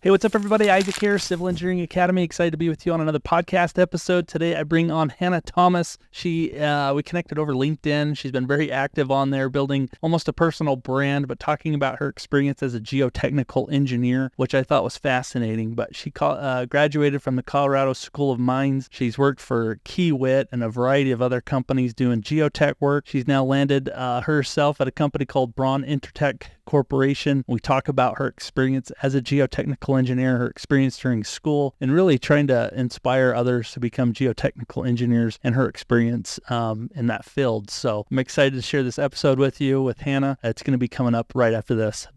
Hey, what's up, everybody? Isaac here, Civil Engineering Academy. Excited to be with you on another podcast episode. Today, I bring on Hannah Thomas. We connected over LinkedIn. She's been very active on there, building almost a personal brand, but talking about her experience as a geotechnical engineer, which I thought was fascinating. But she graduated from the Colorado School of Mines. She's worked for Kiewit and a variety of other companies doing geotech work. She's now landed herself at a company called Braun Intertech Corporation. We talk about her experience as a geotechnical engineer, her experience during school, and really trying to inspire others to become geotechnical engineers and her experience in that field. So I'm excited to share this episode with you with Hannah. It's going to be coming up right after this.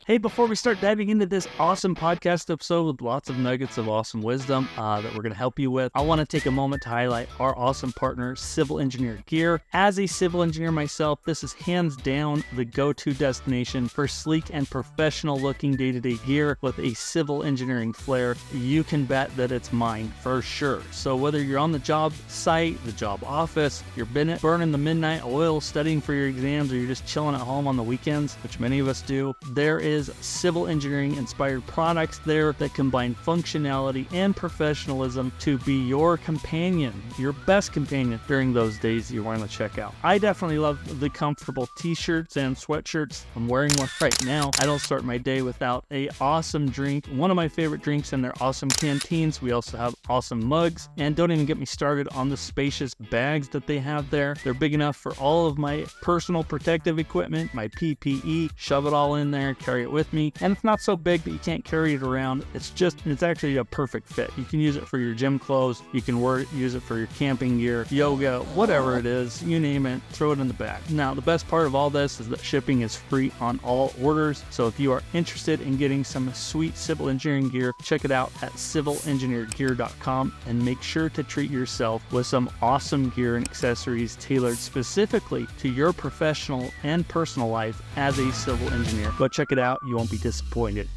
Hey, before we start diving into this awesome podcast episode with lots of nuggets of awesome wisdom that we're going to help you with, I want to take a moment to highlight our awesome partner, Civil Engineer Gear. As a civil engineer myself, this is hands down the go-to destination for sleek and professional looking day-to-day gear with a civil engineering flair. You can bet that it's mine for sure. So whether you're on the job site, the job office, you're burning the midnight oil studying for your exams, or you're just chilling at home on the weekends, which many of us do, there is civil engineering inspired products there that combine functionality and professionalism to be your companion, your best companion during those days you want to check out. I definitely love the comfortable t-shirts and sweatshirts. I'm wearing one right now. I don't start my day without a awesome drink, one of my favorite drinks in their awesome canteens. We also have awesome mugs, and don't even get me started on the spacious bags that they have there. They're big enough for all of my personal protective equipment, my PPE, shove it all in there, carry it with me, and it's not so big that you can't carry it around. It's actually a perfect fit. You can use it for your gym clothes, you can use it for your camping gear, yoga, whatever it is, you name it, throw it in the bag. Now, the best part of all this is that shipping is free on all orders, so if you are interested in getting some sweet civil engineering gear, check it out at civilengineergear.com, and make sure to treat yourself with some awesome gear and accessories tailored specifically to your professional and personal life as a civil engineer. Go check it out. You won't be disappointed.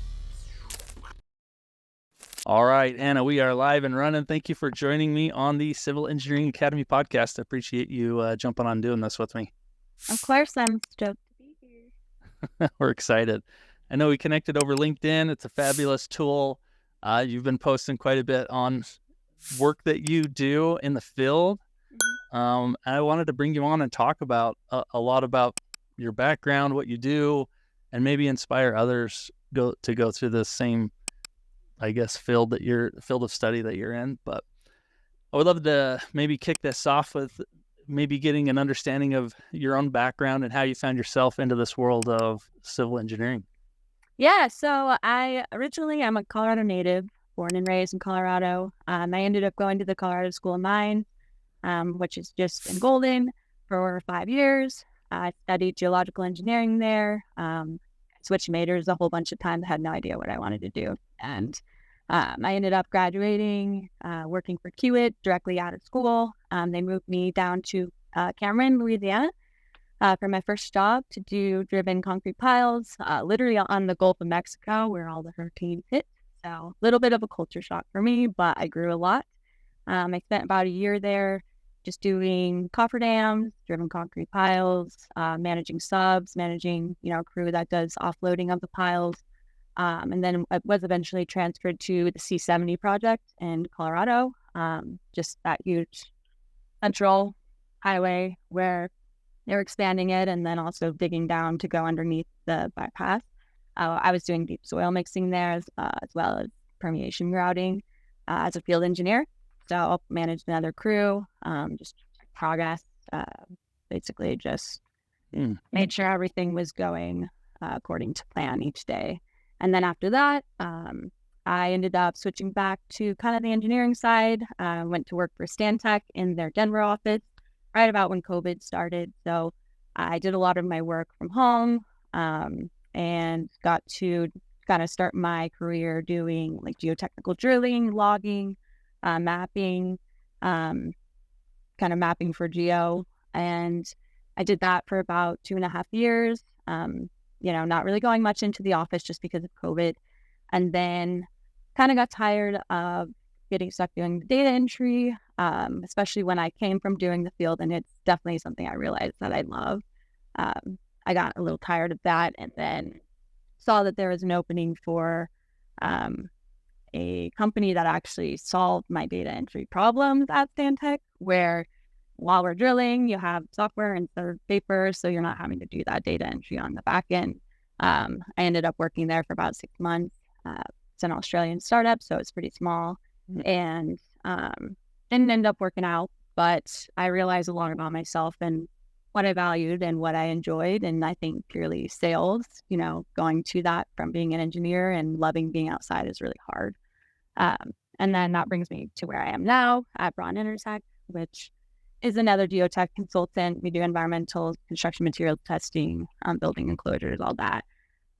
All right, Anna, we are live and running. Thank you for joining me on the Civil Engineering Academy podcast. I appreciate you jumping on doing this with me. Of course, I'm stoked to be here. We're excited. I know we connected over LinkedIn. It's a fabulous tool. You've been posting quite a bit on work that you do in the field. I wanted to bring you on and talk about a lot about your background, what you do, and maybe inspire others to go through the same, I guess, field of study that you're in. But I would love to maybe kick this off with maybe getting an understanding of your own background and how you found yourself into this world of civil engineering. Yeah, so I'm a Colorado native, born and raised in Colorado. I ended up going to the Colorado School of Mines, which is just in Golden, for 5 years. I studied geological engineering there, switched majors a whole bunch of times, had no idea what I wanted to do. And I ended up graduating, working for Kiewit directly out of school. They moved me down to Cameron, Louisiana, for my first job to do driven concrete piles, literally on the Gulf of Mexico where all the hurricanes hit. So a little bit of a culture shock for me, but I grew a lot. I spent about a year there just doing cofferdams, driven concrete piles, managing subs, managing, a crew that does offloading of the piles. And then I was eventually transferred to the C70 project in Colorado, just that huge central highway where they're expanding it and then also digging down to go underneath the bypass. I was doing deep soil mixing there as well as permeation grouting as a field engineer. So I'll manage another crew, just progress, basically just made sure everything was going according to plan each day. And then after that, I ended up switching back to kind of the engineering side. Went to work for Stantec in their Denver office right about when COVID started. So I did a lot of my work from home and got to kind of start my career doing like geotechnical drilling, logging, mapping, kind of mapping for geo. And I did that for about 2.5 years, not really going much into the office just because of COVID. And then kind of got tired of getting stuck doing the data entry, especially when I came from doing the field. And it's definitely something I realized that I love. I got a little tired of that and then saw that there was an opening for a company that actually solved my data entry problems at Stantec, where while we're drilling, you have software instead of paper, so you're not having to do that data entry on the back end. I ended up working there for about 6 months. It's an Australian startup, so it's pretty small, and didn't end up working out, but I realized a lot about myself and what I valued and what I enjoyed. And I think purely sales, going to that from being an engineer and loving being outside is really hard. And then that brings me to where I am now at Braun Intertech, which is another geotech consultant. We do environmental construction material testing, building enclosures, all that.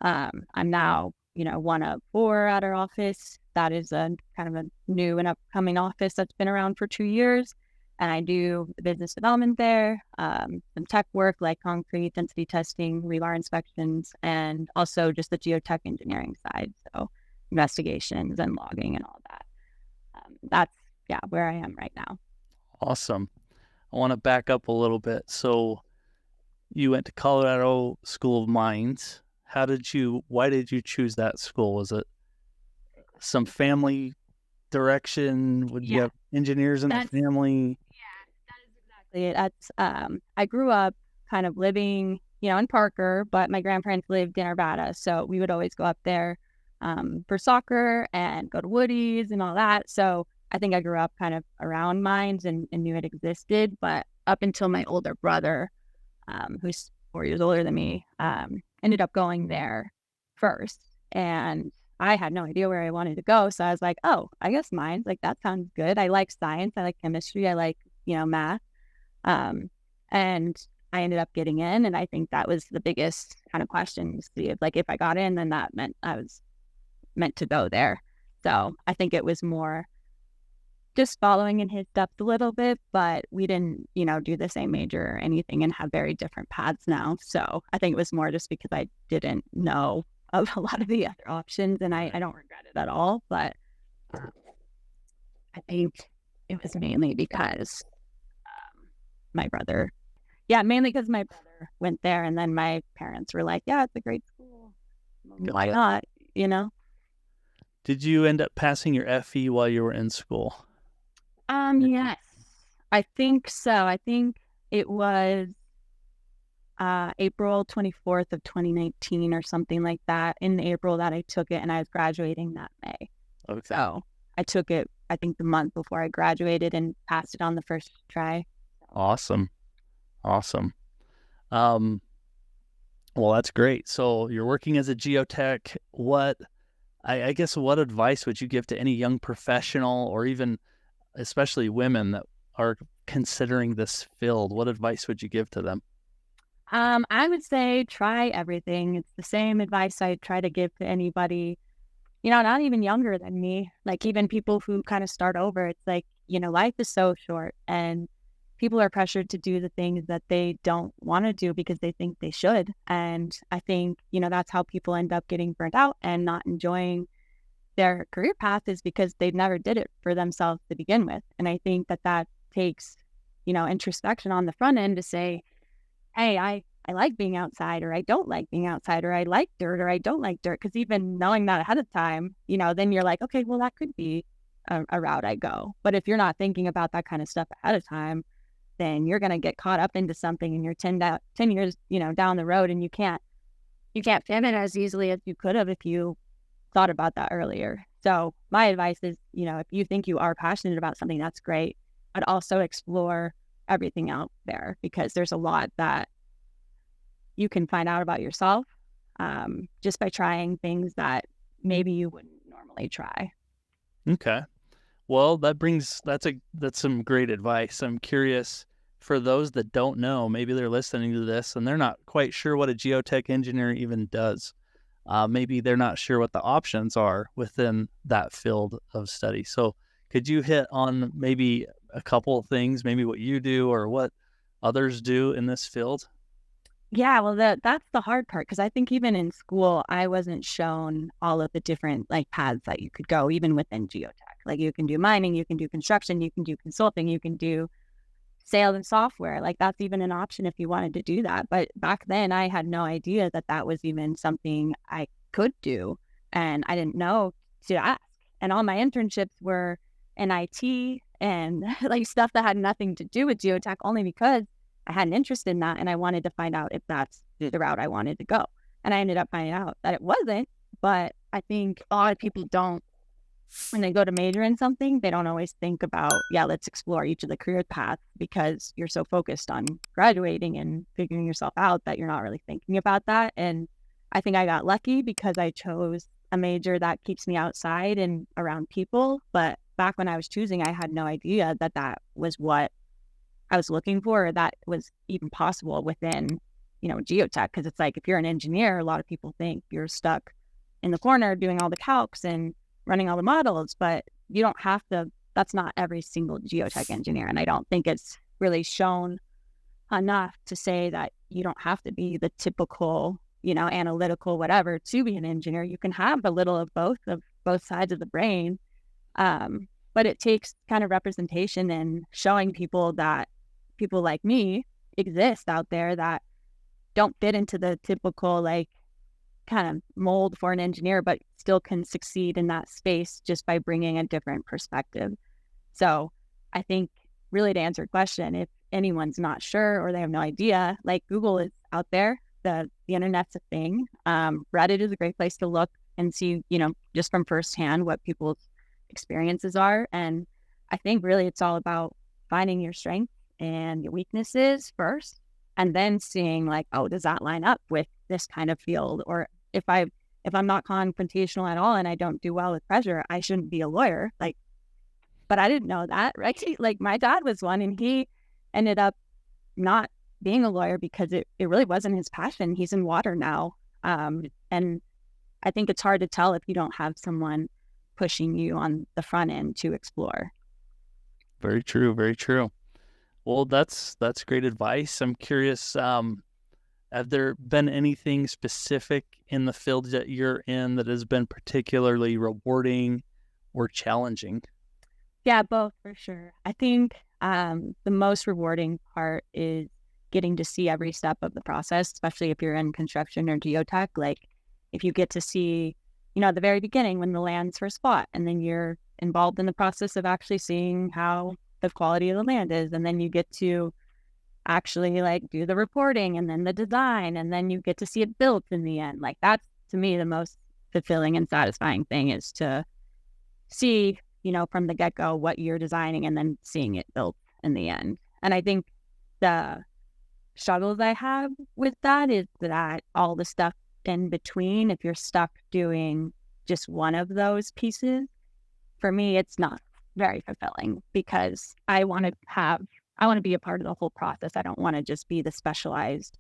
I'm now, one of 4 at our office. That is a kind of a new and upcoming office that's been around for 2 years. And I do business development there, some tech work like concrete density testing, rebar inspections, and also just the geotech engineering side. So investigations and logging and all that. That's where I am right now. Awesome. I want to back up a little bit. So you went to Colorado School of Mines. Why did you choose that school? Was it some family direction? Would you have engineers in the family? Yeah, that is exactly it. That's I grew up kind of living, in Parker, but my grandparents lived in Arvada, so we would always go up there for soccer and go to Woody's and all that. So I think I grew up kind of around mines and knew it existed. But up until my older brother, who's 4 years older than me, ended up going there first, and I had no idea where I wanted to go. So I was like, oh, I guess mines, like that sounds good. I like science. I like chemistry. I like, math. And I ended up getting in. And I think that was the biggest kind of question to see if I got in, then that meant I was meant to go there. So I think it was more just following in his steps a little bit, but we didn't, do the same major or anything and have very different paths now. So I think it was more just because I didn't know of a lot of the other options, and I don't regret it at all. But I think it was mainly because mainly because my brother went there, and then my parents were like, yeah, it's a great school. Why not, Did you end up passing your FE while you were in school? Yes, I think so. I think it was April 24th of 2019 or something like that. In April that I took it, and I was graduating that May. Okay. So I took it, I think, the month before I graduated and passed it on the first try. Awesome. Well, that's great. So you're working as a geotech. I guess what advice would you give to any young professional, or even especially women that are considering this field? What advice would you give to them? I would say try everything. It's the same advice I try to give to anybody, not even younger than me, like even people who kind of start over. It's like, life is so short, and people are pressured to do the things that they don't want to do because they think they should. And I think, that's how people end up getting burnt out and not enjoying their career path, is because they've never did it for themselves to begin with. And I think that takes, introspection on the front end to say, hey, I like being outside, or I don't like being outside, or I like dirt, or I don't like dirt. Because even knowing that ahead of time, then you're like, okay, well, that could be a route I go. But if you're not thinking about that kind of stuff ahead of time, then you're going to get caught up into something, and you're 10 years, down the road, and you can't pivot as easily as you could have if you thought about that earlier. So my advice is, if you think you are passionate about something, that's great, but also explore everything out there, because there's a lot that you can find out about yourself just by trying things that maybe you wouldn't normally try. Okay. Well, that's some great advice. I'm curious, for those that don't know, maybe they're listening to this and they're not quite sure what a geotech engineer even does. Maybe they're not sure what the options are within that field of study. So could you hit on maybe a couple of things, maybe what you do or what others do in this field? Yeah, well, that's the hard part, because I think even in school, I wasn't shown all of the different paths that you could go, even within geotech. Like, you can do mining, you can do construction, you can do consulting, you can do sales and software. Like, that's even an option if you wanted to do that. But back then, I had no idea that was even something I could do, and I didn't know to ask. And all my internships were in IT and like stuff that had nothing to do with geotech, only because I had an interest in that and I wanted to find out if that's the route I wanted to go. And I ended up finding out that it wasn't. But I think a lot of people don't, when they go to major in something, they don't always think about, yeah, let's explore each of the career paths, because you're so focused on graduating and figuring yourself out that you're not really thinking about that. And I think I got lucky because I chose a major that keeps me outside and around people. But back when I was choosing, I had no idea that that was what I was looking for, or that was even possible within, geotech. Because it's like, if you're an engineer, a lot of people think you're stuck in the corner doing all the calcs and running all the models, but you don't have to. That's not every single geotech engineer. And I don't think it's really shown enough to say that you don't have to be the typical, analytical, whatever, to be an engineer. You can have a little of both sides of the brain. But it takes kind of representation and showing people that people like me exist out there that don't fit into the typical, like, kind of mold for an engineer, but still can succeed in that space just by bringing a different perspective. So I think, really, to answer your question, if anyone's not sure or they have no idea, like, Google is out there. The internet's a thing. Reddit is a great place to look and see, just from firsthand what people's experiences are. And I think really it's all about finding your strengths and your weaknesses first, and then seeing, like, oh, does that line up with this kind of field? Or if I'm not confrontational at all and I don't do well with pressure, I shouldn't be a lawyer. Like, but I didn't know that, right? Like, my dad was one, and he ended up not being a lawyer because it really wasn't his passion. He's in water now. And I think it's hard to tell if you don't have someone pushing you on the front end to explore. Very true. Very true. Well, that's great advice. I'm curious, have there been anything specific in the field that you're in that has been particularly rewarding or challenging? Yeah, both, for sure. I think the most rewarding part is getting to see every step of the process, especially if you're in construction or geotech. Like, if you get to see, at the very beginning when the land's first bought, and then you're involved in the process of actually seeing how the quality of the land is, and then you get to actually, like, do the reporting and then the design, and then you get to see it built in the end. Like, that's, to me, the most fulfilling and satisfying thing, is to see, from the get-go what you're designing and then seeing it built in the end. And I think the struggles I have with that is that all the stuff in between, if you're stuck doing just one of those pieces, for me, it's not very fulfilling, because I want to be a part of the whole process. I don't want to just be the specialized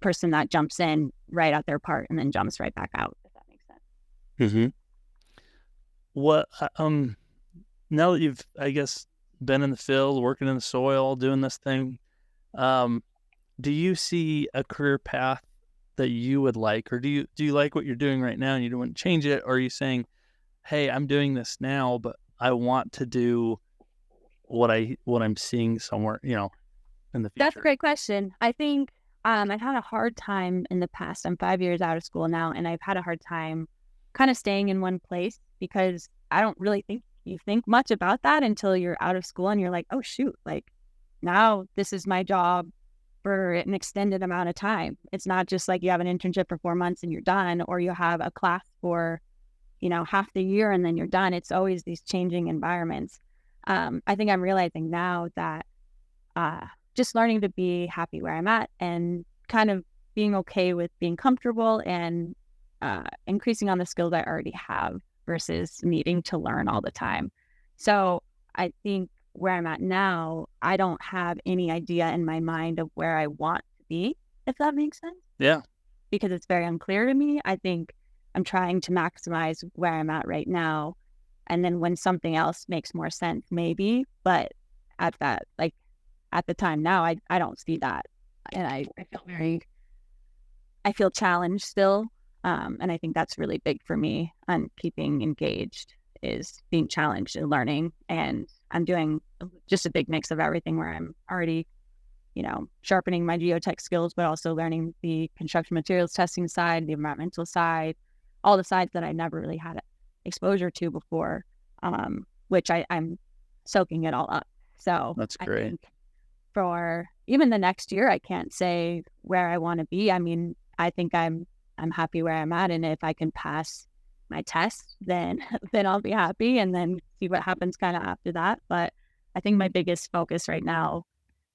person that jumps in right at their part and then jumps right back out, if that makes sense. Mm-hmm. What, now that you've, I guess, been in the field, working in the soil, doing this thing, do you see a career path that you would like, or do you like what you're doing right now and you don't want to change it? Or are you saying, hey, I'm doing this now, but I want to do what I'm seeing somewhere, in the future? That's a great question. I think I've had a hard time in the past. I'm 5 years out of school now, and I've had a hard time kind of staying in one place, because I don't really think you think much about that until you're out of school and you're like, oh, shoot, like, now this is my job for an extended amount of time. It's not just like you have an internship for 4 months and you're done, or you have a class for, half the year and then you're done. It's always these changing environments. I think I'm realizing now that just learning to be happy where I'm at, and kind of being okay with being comfortable, and increasing on the skills I already have versus needing to learn all the time. So I think where I'm at now, I don't have any idea in my mind of where I want to be, if that makes sense. Yeah. Because it's very unclear to me. I think I'm trying to maximize where I'm at right now. And then when something else makes more sense, maybe. But at the time now, I don't see that. And I feel challenged still. And I think that's really big for me on keeping engaged, is being challenged and learning. And I'm doing just a big mix of everything, where I'm already, sharpening my geotech skills, but also learning the construction materials testing side, the environmental side, all the sides that I never really had exposure to before, which I'm soaking it all up. So That's I great. think for even the next year, I can't say where I want to be. I mean, I think I'm happy where I'm at, and if I can pass my test, then then I'll be happy, and then see what happens kind of after that. But I think my biggest focus right now,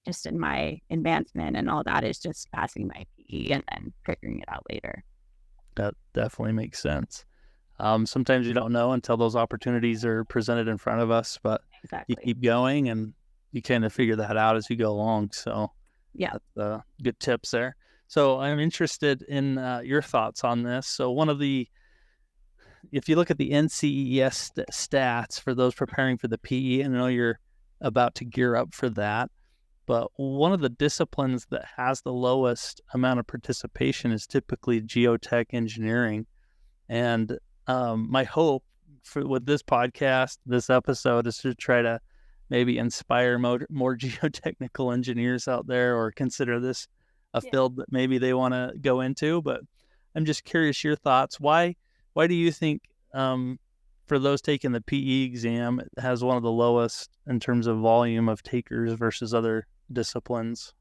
just in my advancement and all that, is just passing my PE and then figuring it out later. That definitely makes sense. Sometimes you don't know until those opportunities are presented in front of us, but you Exactly. keep going and you kind of figure that out as you go along. So Yeah. that's good tips there. So I'm interested in your thoughts on this. So if you look at the NCES stats for those preparing for the PE, and I know you're about to gear up for that, but one of the disciplines that has the lowest amount of participation is typically geotech engineering. And my hope with this podcast, this episode, is to try to maybe inspire more geotechnical engineers out there, or consider this a field that maybe they want to go into. But I'm just curious your thoughts. Why do you think for those taking the PE exam, it has one of the lowest in terms of volume of takers versus other disciplines?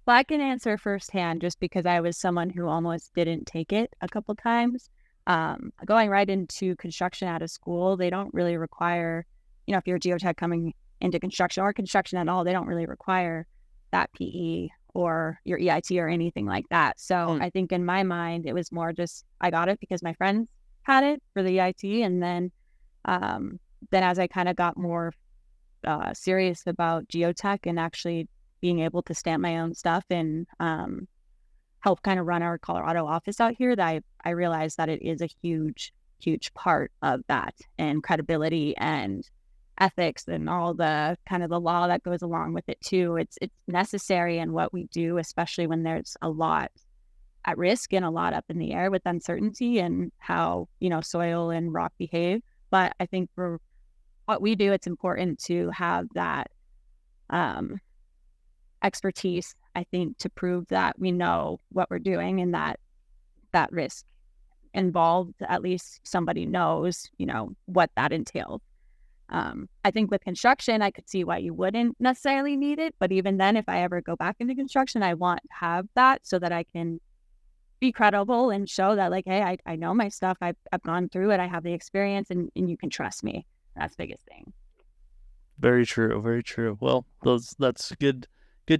Well, I can answer firsthand just because I was someone who almost didn't take it a couple times. Going right into construction out of school, they don't really require, if you're a geotech coming into construction or construction at all, they don't really require that PE or your EIT or anything like that. So I think in my mind, it was more just I got it because my friends had it for the EIT. And then as I kind of got more serious about geotech and actually being able to stamp my own stuff and help kind of run our Colorado office out here, that I realized that it is a huge, huge part of that, and credibility and ethics and all the kind of the law that goes along with it too. It's necessary in what we do, especially when there's a lot at risk and a lot up in the air with uncertainty and how, soil and rock behave. But I think for what we do, it's important to have that expertise, I think, to prove that we know what we're doing, and that risk involved, at least somebody knows, what that entails. I think with construction, I could see why you wouldn't necessarily need it. But even then, if I ever go back into construction, I want to have that so that I can be credible and show that, like, hey, I know my stuff. I've gone through it. I have the experience, and you can trust me. That's the biggest thing. Very true. Very true. Well, that's good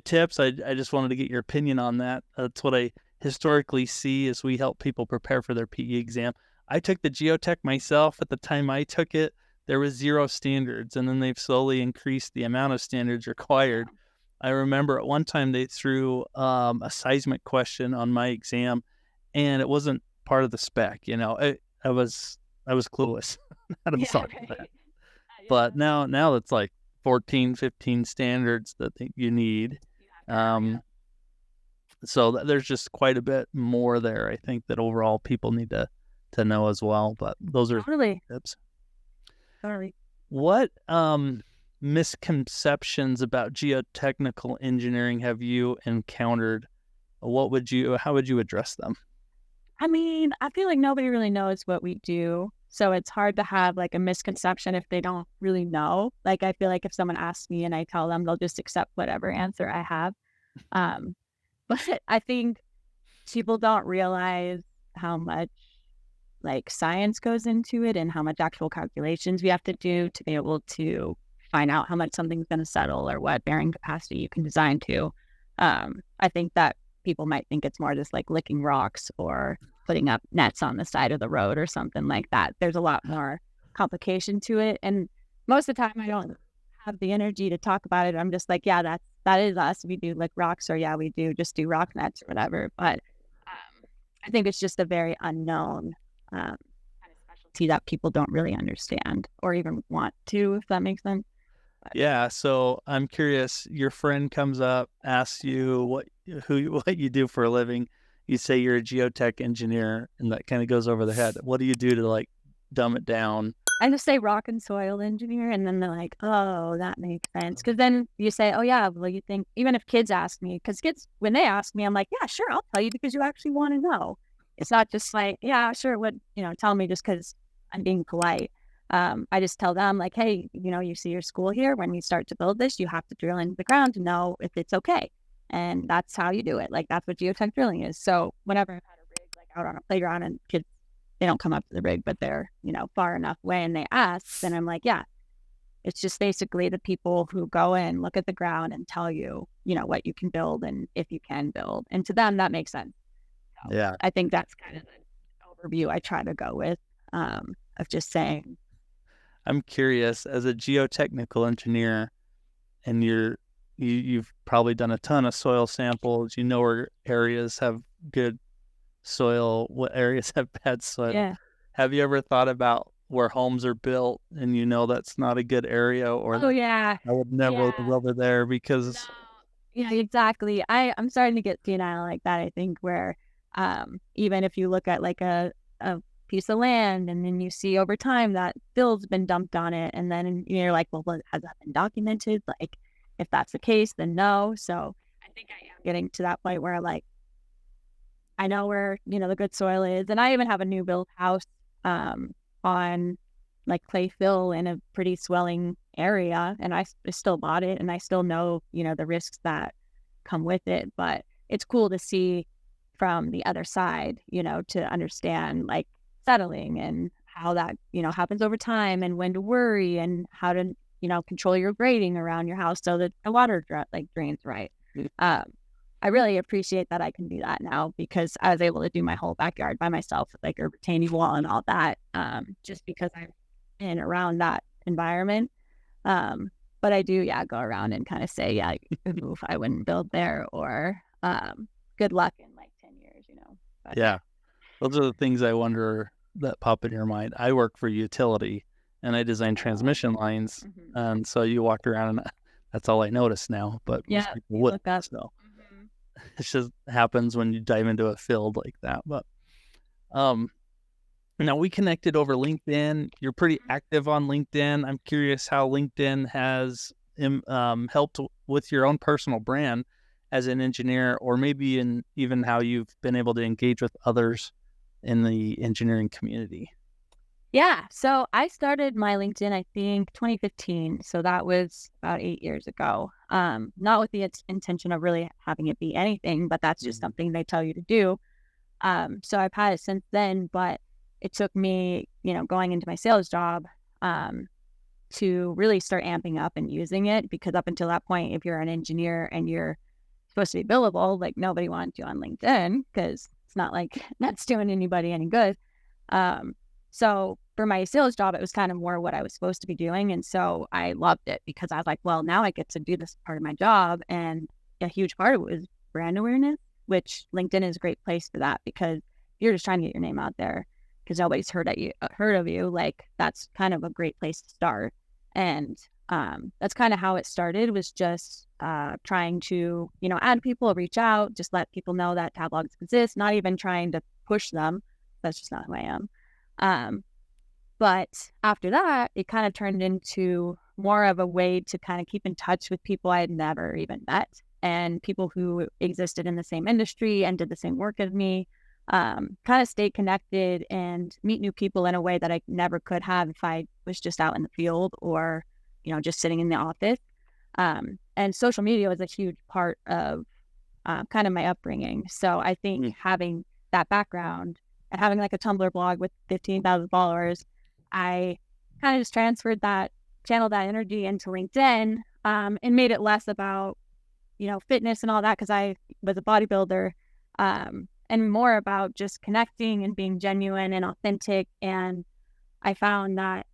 tips. I just wanted to get your opinion on that. That's what I historically see as we help people prepare for their PE exam. I took the geotech myself. At the time I took it, there was 0 standards, and then they've slowly increased the amount of standards required. I remember at one time they threw a seismic question on my exam, and it wasn't part of the spec. I was clueless how to solve that. But now it's like 14, 15 standards that you need. So there's just quite a bit more there, I think, that overall people need to know as well. But those are tips. Totally. What misconceptions about geotechnical engineering have you encountered? How would you address them? I mean, I feel like nobody really knows what we do. So it's hard to have like a misconception if they don't really know. Like, I feel like if someone asks me and I tell them, they'll just accept whatever answer I have. But I think people don't realize how much like science goes into it and how much actual calculations we have to do to be able to find out how much something's going to settle or what bearing capacity you can design to. I think that people might think it's more just like licking rocks or putting up nets on the side of the road or something like that. There's a lot more complication to it. And most of the time I don't have the energy to talk about it. I'm just like, yeah, that is us. We do lick rocks, or yeah, we do just do rock nets or whatever. But I think it's just a very unknown kind of specialty that people don't really understand or even want to, if that makes sense. But Yeah, so I'm curious, your friend comes up, asks you what you do for a living. You say you're a geotech engineer, and that kind of goes over their head. What do you do to like dumb it down? I just say rock and soil engineer, and then they're like, oh, that makes sense. Because then you say, oh, yeah, well, you think, even if kids ask me, because kids, when they ask me, I'm like, yeah, sure, I'll tell you because you actually want to know. It's not just like, yeah, sure, tell me just because I'm being polite. I just tell them like, hey, you see your school here. When you start to build this, you have to drill into the ground to know if it's okay. And that's how you do it. Like, that's what geotech drilling is. So whenever I've had a rig like out on a playground and kids, they don't come up to the rig, but they're, far enough away and they ask, then I'm like, yeah, it's just basically the people who go in, look at the ground and tell you, what you can build and if you can build. And to them, that makes sense. So Yeah. I think that's kind of the overview I try to go with, of just saying. I'm curious, as a geotechnical engineer, and you've probably done a ton of soil samples. You know where areas have good soil, what areas have bad soil. Yeah. Have you ever thought about where homes are built and that's not a good area, or Oh yeah. I would never live over there because No. Yeah, exactly. I'm starting to get senile like that, I think, where even if you look at like a piece of land and then you see over time that fill's been dumped on it, and then you're like, well, has that been documented? Like, if that's the case, then no. So I think I am getting to that point where like I know where, the good soil is. And I even have a new built house on like clay fill in a pretty swelling area. And I still bought it and I still know, the risks that come with it. But it's cool to see from the other side, to understand like settling and how that, happens over time and when to worry and how to, control your grading around your house so that the water drains right. I really appreciate that I can do that now because I was able to do my whole backyard by myself with like a retaining wall and all that, just because I'm in around that environment. But I do, go around and kind of say, yeah, oof, I wouldn't build there, or good luck in like 10 years, But, yeah, those are the things I wonder that pop in your mind. I work for utility and I design transmission lines, and so you walk around and that's all I notice now. But most people wouldn't. So it just happens when you dive into a field like that. But now we connected over LinkedIn. You're pretty active on LinkedIn. I'm curious how LinkedIn has helped with your own personal brand as an engineer, or maybe in even how you've been able to engage with others in the engineering community. Yeah. So I started my LinkedIn, I think 2015. So that was about 8 years ago. Not with the intention of really having it be anything, but that's just something they tell you to do. So I've had it since then, but it took me, going into my sales job, to really start amping up and using it, because up until that point, if you're an engineer and you're supposed to be billable, like nobody wanted you on LinkedIn because it's not like that's doing anybody any good. So for my sales job, it was kind of more what I was supposed to be doing. And so I loved it because I was like, well, now I get to do this part of my job. And a huge part of it was brand awareness, which LinkedIn is a great place for that, because you're just trying to get your name out there because nobody's heard of you. Like, that's kind of a great place to start. And that's kind of how it started, was just trying to, add people, reach out, just let people know that tablogs exist, not even trying to push them. That's just not who I am. But after that, it kind of turned into more of a way to kind of keep in touch with people I had never even met, and people who existed in the same industry and did the same work as me, kind of stay connected and meet new people in a way that I never could have if I was just out in the field or, just sitting in the office. And social media was a huge part of kind of my upbringing. So I think having that background and having like a Tumblr blog with 15,000 followers, I kind of just channeled that energy into LinkedIn, and made it less about, fitness and all that, because I was a bodybuilder, and more about just connecting and being genuine and authentic. And I found that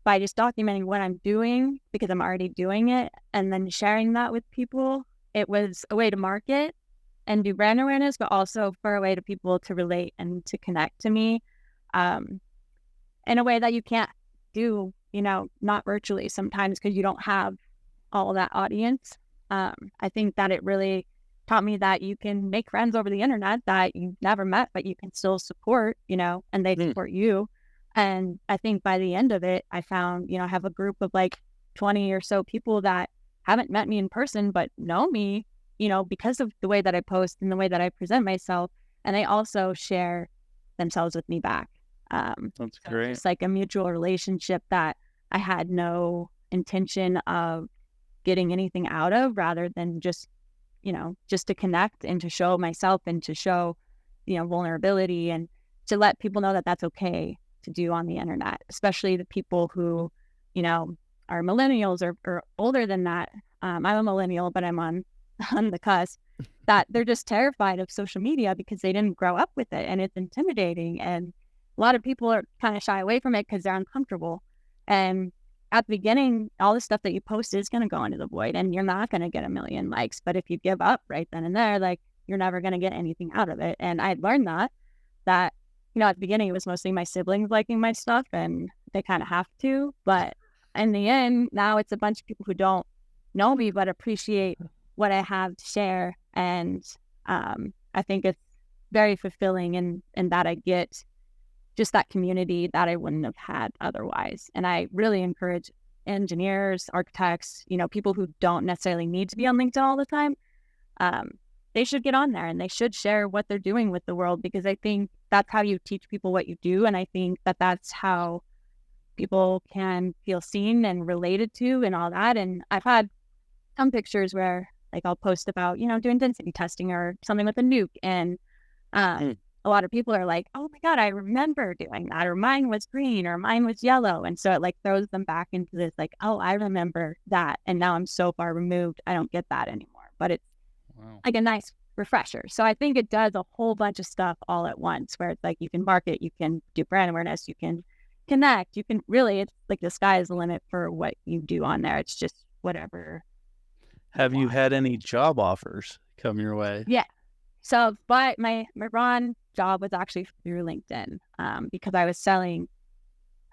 by just documenting what I'm doing, because I'm already doing it, and then sharing that with people, it was a way to market and do brand awareness, but also for a way to people to relate and to connect to me, in a way that you can't do, not virtually sometimes, because you don't have all that audience. I think that it really taught me that you can make friends over the internet that you've never met, but you can still support, and they support you. And I think by the end of it, I found, I have a group of like 20 or so people that haven't met me in person, but know me, because of the way that I post and the way that I present myself. And they also share themselves with me back. That's So great. just like a mutual relationship that I had no intention of getting anything out of, rather than just, just to connect and to show myself and to show, vulnerability, and to let people know that that's okay to do on the internet, especially the people who, you know, are millennials or older than that. I'm a millennial, but I'm on, on the cusp, that they're just terrified of social media because they didn't grow up with it and it's intimidating. And a lot of people are kind of shy away from it because they're uncomfortable. And at the beginning, all the stuff that you post is going to go into the void and you're not going to get a million likes. But if you give up right then and there, like, you're never going to get anything out of it. And I had learned that, at the beginning, it was mostly my siblings liking my stuff and they kind of have to. But in the end, now it's a bunch of people who don't know me but appreciate what I have to share. And I think it's very fulfilling in that I get just that community that I wouldn't have had otherwise. And I really encourage engineers, architects, people who don't necessarily need to be on LinkedIn all the time. They should get on there and they should share what they're doing with the world, because I think that's how you teach people what you do. And I think that that's how people can feel seen and related to and all that. And I've had some pictures where, like, I'll post about, doing density testing or something with a nuke. And a lot of people are like, oh my God, I remember doing that, or mine was green, or mine was yellow. And so it like throws them back into this, like, oh, I remember that. And now I'm so far removed, I don't get that anymore. But it's like a nice refresher. So I think it does a whole bunch of stuff all at once, where it's like you can market, you can do brand awareness, you can connect, you can really, it's like the sky is the limit for what you do on there. It's just whatever. Have you had any job offers come your way? Yeah. So, but my Ron job was actually through LinkedIn, because I was selling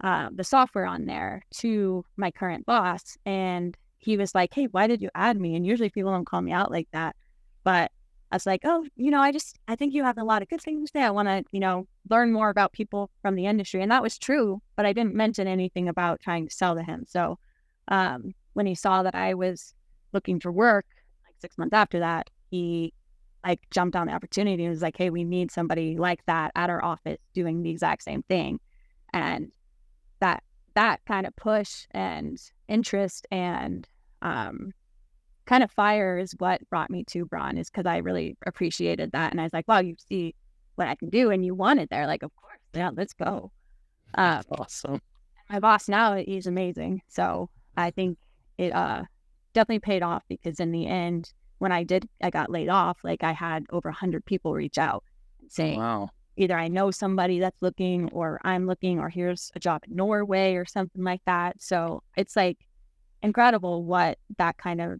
the software on there to my current boss. And he was like, hey, why did you add me? And usually people don't call me out like that. But I was like, oh, I think you have a lot of good things to say. I want to, learn more about people from the industry. And that was true, but I didn't mention anything about trying to sell to him. So when he saw that I was looking for work, like 6 months after that, he like jumped on the opportunity and was like, hey, we need somebody like that at our office doing the exact same thing. And that kind of push and interest and kind of fire is what brought me to Braun, is because I really appreciated that. And I was like, wow, you see what I can do and you want it there. Like, of course, yeah, let's go. Awesome. My boss now, he's amazing. So I think it definitely paid off, because in the end, when I got laid off, like I had over 100 people reach out saying, wow, either I know somebody that's looking, or I'm looking, or here's a job in Norway or something like that. So it's like incredible what that kind of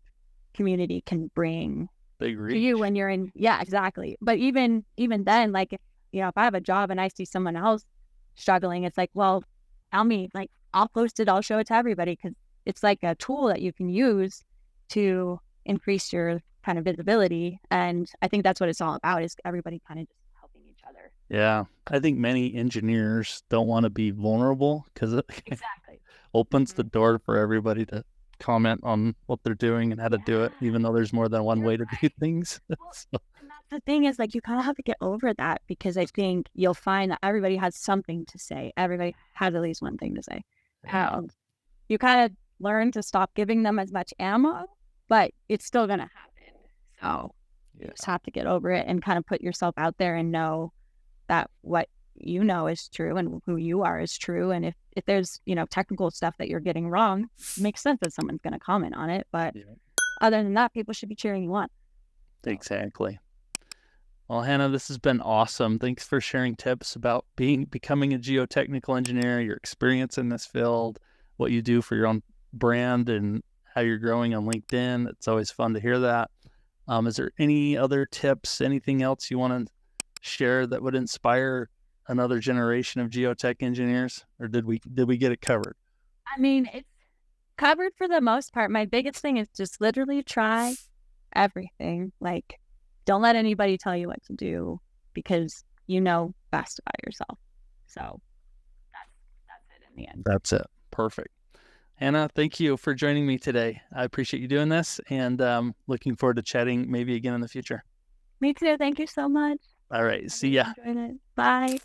community can bring big reach to you when you're in. Yeah, exactly. But even then, like, if I have a job and I see someone else struggling, it's like, well, I'll post it, I'll show it to everybody, because it's like a tool that you can use to increase your kind of visibility. And I think that's what it's all about, is everybody kind of just helping each other. Yeah, I think many engineers don't want to be vulnerable because it Exactly opens the door for everybody to comment on what they're doing and how to do it, even though there's more than one way to do things. And that's the thing, is like, you kind of have to get over that, because I think you'll find that everybody has something to say. Everybody has at least one thing to say. You kind of learn to stop giving them as much ammo, but it's still going to happen. So you just have to get over it and kind of put yourself out there and know that what you know is true and who you are is true. And if there's, technical stuff that you're getting wrong, it makes sense that someone's going to comment on it. But other than that, people should be cheering you on. Exactly. Well, Hannah, this has been awesome. Thanks for sharing tips about becoming a geotechnical engineer, your experience in this field, what you do for your own brand, and how you're growing on LinkedIn. It's always fun to hear that. Is there any other tips, anything else you want to share that would inspire another generation of geotech engineers, or did we get it covered? I mean, it's covered for the most part. My biggest thing is just literally try everything. Like, don't let anybody tell you what to do, because you know best about yourself. So that's it in the end. That's it. Perfect. Hannah, thank you for joining me today. I appreciate you doing this, and looking forward to chatting maybe again in the future. Me too. Thank you so much. All right. See ya. Enjoyed it. Bye.